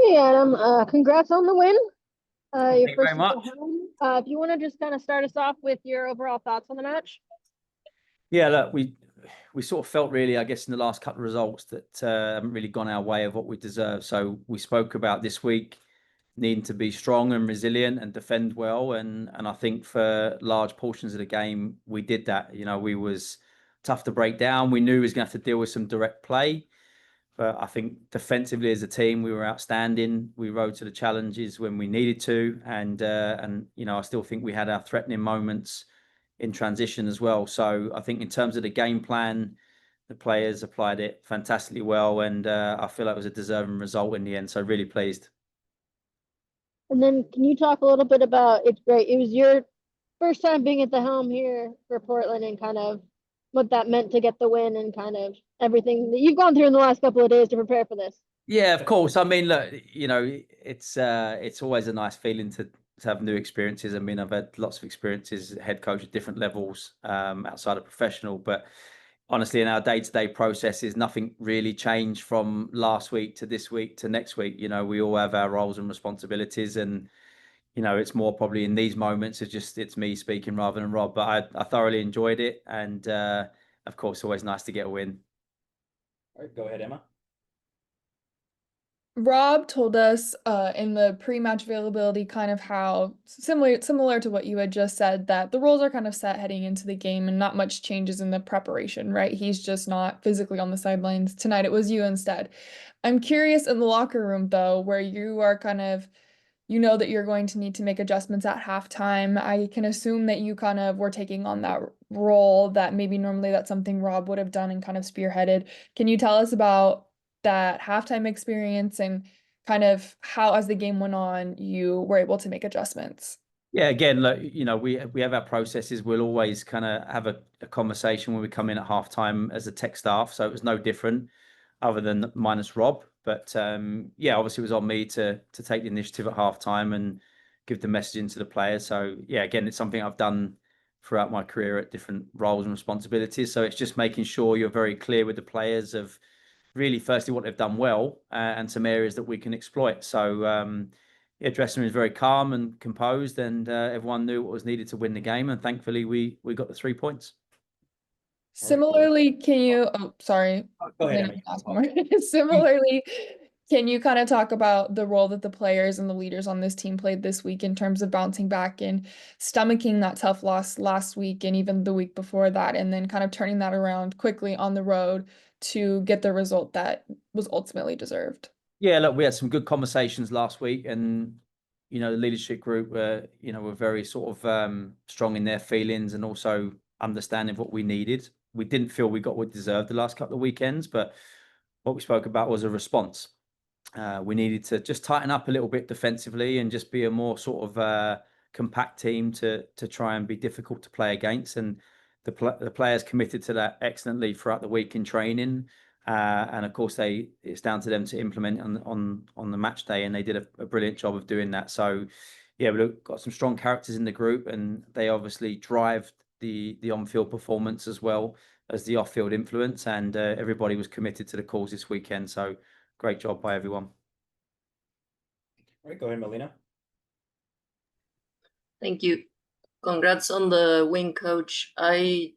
Hey Adam, congrats on the win. Thank Your you very first at much. home. If you want to just kind of start us off with your overall thoughts on the match. Yeah, look, we sort of felt really, I guess, in the last couple of results that haven't really gone our way of what we deserve. So we spoke about this week needing to be strong and resilient and defend well, and I think for large portions of the game we did that. We was tough to break down. We knew we was going to have to deal with some direct play, but I think defensively as a team we were outstanding. We rose to the challenges when we needed to, and I still think we had our threatening moments in transition as well. So I think in terms of the game plan, the players applied it fantastically well, and I feel like it was a deserving result in the end. So really pleased. And then can you talk a little bit about it's great. It was your first time being at the helm here for Portland and kind of what that meant to get the win and kind of everything that you've gone through in the last couple of days to prepare for this. Yeah, of course. I mean, look, it's always a nice feeling to have new experiences. I mean, I've had lots of experiences, head coach at different levels, outside of professional, but honestly, in our day-to-day processes, nothing really changed from last week to this week to next week. We all have our roles and responsibilities, and it's more probably in these moments it's me speaking rather than Rob. But I thoroughly enjoyed it, and of course, always nice to get a win. All right, go ahead, Emma. Rob told us in the pre-match availability kind of how similar to what you had just said, that the roles are kind of set heading into the game and not much changes in the preparation, right? He's just not physically on the sidelines. Tonight it was you instead. I'm curious in the locker room though, where you are kind of, you know that you're going to need to make adjustments at halftime. I can assume that you kind of were taking on that role that maybe normally that's something Rob would have done and kind of spearheaded. Can you tell us about that halftime experience and kind of how, as the game went on, you were able to make adjustments? Yeah, again, look, we have our processes. We'll always kind of have a conversation when we come in at halftime as a tech staff. So it was no different, other than minus Rob. But yeah, obviously it was on me to take the initiative at halftime and give the messaging to the players. So yeah, again, it's something I've done throughout my career at different roles and responsibilities. So it's just making sure you're very clear with the players of really, firstly, what they've done well, and some areas that we can exploit. So yeah, dressing room is very calm and composed, and everyone knew what was needed to win the game. And thankfully, we got the 3 points. Similarly, can you, oh, sorry, Go ahead, Lena, Emma. last one more. Similarly, can you kind of talk about the role that the players and the leaders on this team played this week in terms of bouncing back and stomaching that tough loss last week and even the week before that, and then kind of turning that around quickly on the road to get the result that was ultimately deserved? Yeah, look, we had some good conversations last week, and the leadership group were very sort of strong in their feelings and also understanding what we needed. We didn't feel we got what we deserved the last couple of weekends, but what we spoke about was a response. We needed to just tighten up a little bit defensively and just be a more sort of compact team to try and be difficult to play against. And the players committed to that excellently throughout the week in training. And of course, it's down to them to implement on the match day, and they did a brilliant job of doing that. So, yeah, we've got some strong characters in the group, and they obviously drive the on-field performance as well as the off-field influence. And everybody was committed to the cause this weekend. So, great job by everyone. All right, go ahead, Melina. Thank you. Congrats on the win, coach. I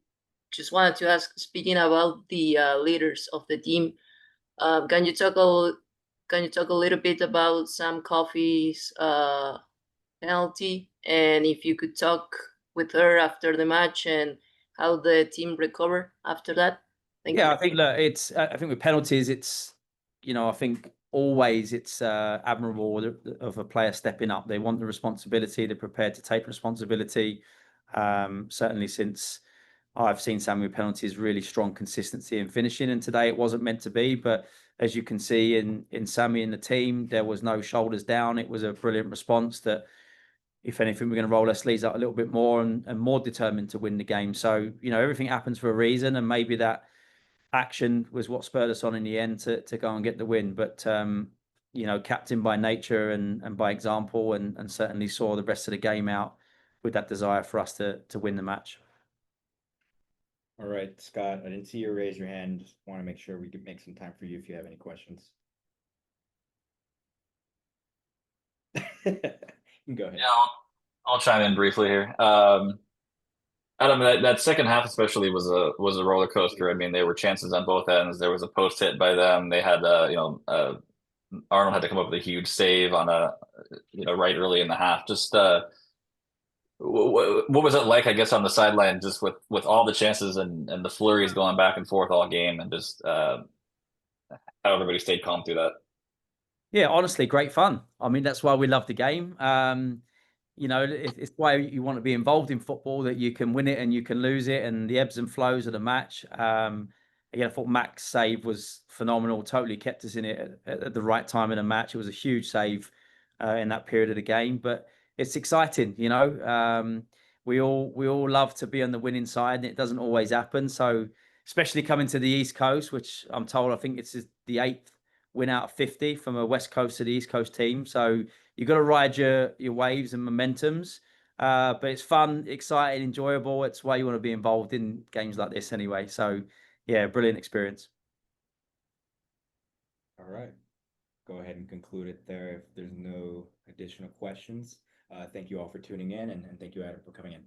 just wanted to ask, speaking about the leaders of the team, can you talk a little bit about Sam Coffey's penalty, and if you could talk with her after the match and how the team recovered after that? Thank you. I think look, I think with penalties, I think always it's admirable of a player stepping up. They want the responsibility. They're prepared to take responsibility. Certainly since I've seen Sammy with penalties, really strong consistency in finishing. And today it wasn't meant to be, but as you can see in Sammy and the team, there was no shoulders down. It was a brilliant response that, if anything, we're going to roll our sleeves up a little bit more and more determined to win the game. So, everything happens for a reason, and maybe that action was what spurred us on in the end to go and get the win. But captain by nature and by example, and certainly saw the rest of the game out with that desire for us to win the match. All right, Scott, I didn't see you raise your hand. Just want to make sure we can make some time for you if you have any questions. You can go ahead. Yeah, I'll chime in briefly here. Adam, that second half especially was a roller coaster. I mean, there were chances on both ends. There was a post hit by them. They had Arnold had to come up with a huge save on a right early in the half. Just what was it like, I guess, on the sideline, just with all the chances and the flurries going back and forth all game, and just how everybody stayed calm through that. Yeah, honestly, great fun. I mean, that's why we love the game. It's why you want to be involved in football, that you can win it and you can lose it, and the ebbs and flows of the match. Again, I thought Mac's save was phenomenal. Totally kept us in it at the right time in the match. It was a huge save in that period of the game, but it's exciting. We all love to be on the winning side, and it doesn't always happen. So, especially coming to the East Coast, which I'm told I think it's the 8th win out of 50 from a West Coast to the East Coast team. So you've got to ride your waves and momentums. But it's fun, exciting, enjoyable. It's why you want to be involved in games like this anyway. So yeah, brilliant experience. All right. Go ahead and conclude it there if there's no additional questions. Thank you all for tuning in, and thank you, Adam, for coming in.